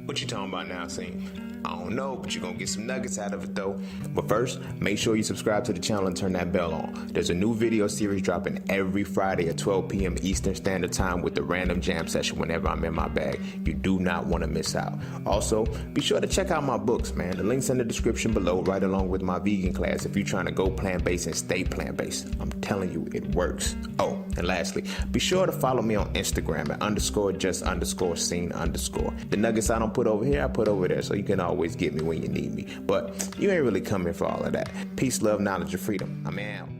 What you talking about now, Cine? I don't know, but you're gonna get some nuggets out of it though. But first, make sure you subscribe to the channel and turn that bell on. There's a new video series dropping every Friday at 12 p.m. Eastern Standard Time with the random jam session whenever I'm in my bag. You do not want to miss out. Also, be sure to check out my books, man. The link's in the description below, right along with my vegan class if you're trying to go plant-based and stay plant-based. I'm telling you, it works. Oh, and lastly, be sure to follow me on Instagram at _just_scene_. The nuggets I don't put over here, I put over there, so you can always get me when you need me. But you ain't really coming for all of that. Peace, love, knowledge, and freedom. I'm out. I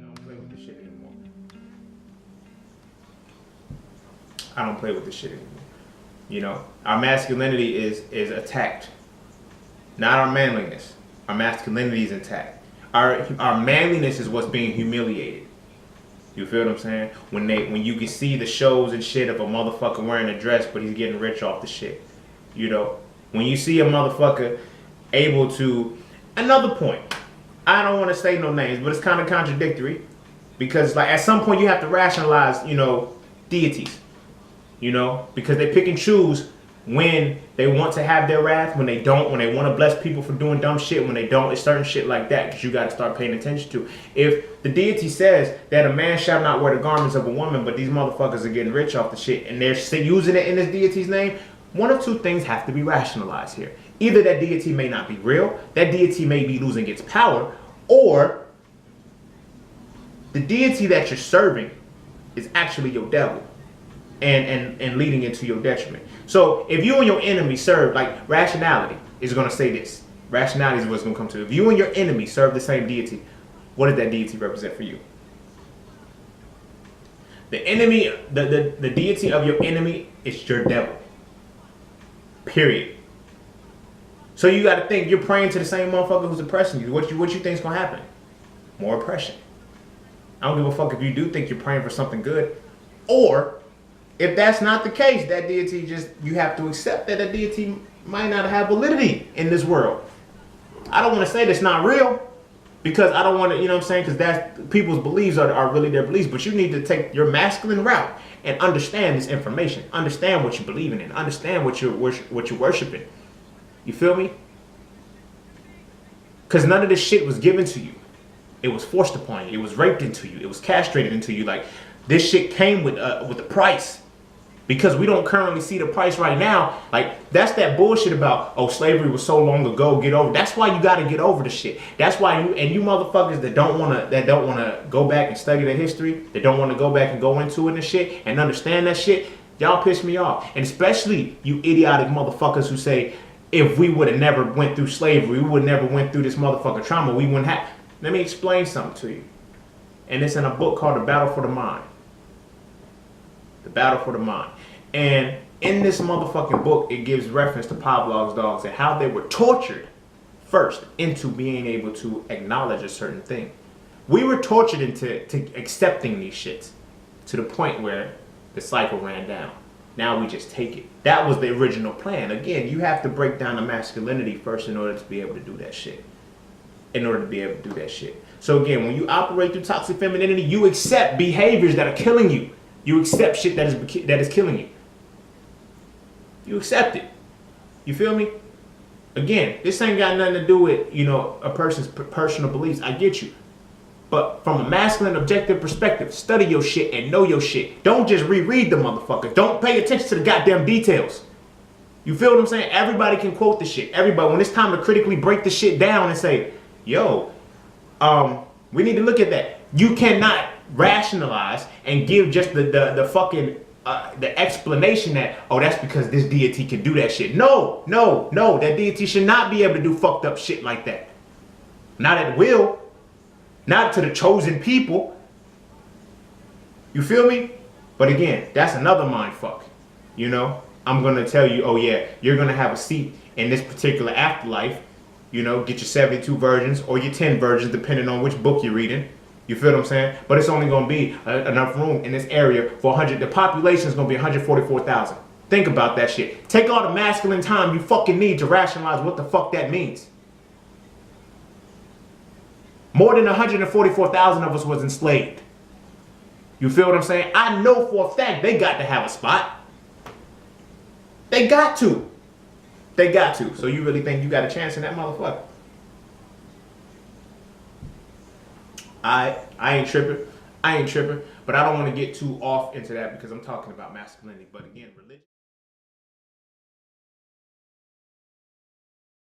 don't play with this shit anymore. I don't play with this shit anymore. You know, our masculinity is attacked, not our manliness. Our masculinity is intact. Our manliness is what's being humiliated. You feel what I'm saying? When you can see the shows and shit of a motherfucker wearing a dress, but he's getting rich off the shit. You know, when you see a motherfucker able to, another point, I don't want to say no names, but it's kind of contradictory because like at some point you have to rationalize, you know, deities, you know, because they pick and choose when they want to have their wrath, when they don't, when they want to bless people for doing dumb shit, when they don't, it's certain shit like that because you got to start paying attention to. If the deity says that a man shall not wear the garments of a woman, but these motherfuckers are getting rich off the shit and they're using it in this deity's name, one of two things have to be rationalized here. Either that deity may not be real, that deity may be losing its power, or the deity that you're serving is actually your devil and leading into your detriment. So if you and your enemy serve, like rationality is going to say this. Rationality is what's going to come to. If you and your enemy serve the same deity, what does that deity represent for you? The enemy, the deity of your enemy is your devil. Period. So you got to think you're praying to the same motherfucker who's oppressing you. What you think is gonna happen? More oppression. I don't give a fuck if you do think you're praying for something good, or if that's not the case, that deity you have to accept that that deity might not have validity in this world. I don't want to say that's not real because I don't want to, you know what I'm saying? Because that's people's beliefs are really their beliefs. But you need to take your masculine route and understand this information. Understand what you believe in and understand what you're worshiping. You feel me? Because none of this shit was given to you. It was forced upon you. It was raped into you. It was castrated into you. Like this shit came with the price. Because we don't currently see the price right now. Like that's that bullshit about, oh, slavery was so long ago, get over. That's why you got to get over the shit. That's why you motherfuckers that don't want to go back and study the history, that don't want to go back and go into it and shit and understand that shit, y'all piss me off. And especially you idiotic motherfuckers who say, if we would have never went through slavery, we would never went through this motherfucker trauma, we wouldn't have. Let me explain something to you. And it's in a book called The Battle for the Mind. The Battle for the Mind. And in this motherfucking book, it gives reference to Pavlov's dogs and how they were tortured first into being able to acknowledge a certain thing. We were tortured into accepting these shits to the point where the cycle ran down. Now we just take it. That was the original plan. Again, you have to break down the masculinity first in order to be able to do that shit. So again, when you operate through toxic femininity, you accept behaviors that are killing you. You accept shit that is killing you. You accept it. You feel me? Again, this ain't got nothing to do with, you know, a person's personal beliefs. I get you. But from a masculine objective perspective, study your shit and know your shit. Don't just reread the motherfucker. Don't pay attention to the goddamn details. You feel what I'm saying? Everybody can quote the shit. Everybody, when it's time to critically break the shit down and say, yo, we need to look at that. You cannot rationalize and give just the fucking the explanation that, oh, that's because this deity can do that shit. No, that deity should not be able to do fucked up shit like that. Not at will. Not to the chosen people. You feel me? But again, that's another mind fuck. You know, I'm going to tell you, oh yeah, you're going to have a seat in this particular afterlife. You know, get your 72 virgins or your 10 virgins, depending on which book you're reading. You feel what I'm saying? But it's only going to be enough room in this area for 100. The population is going to be 144,000. Think about that shit. Take all the masculine time you fucking need to rationalize what the fuck that means. More than 144,000 of us was enslaved. You feel what I'm saying? I know for a fact they got to have a spot. They got to. They got to. So you really think you got a chance in that motherfucker? I ain't tripping. I ain't tripping. But I don't want to get too off into that because I'm talking about masculinity. But again, religion.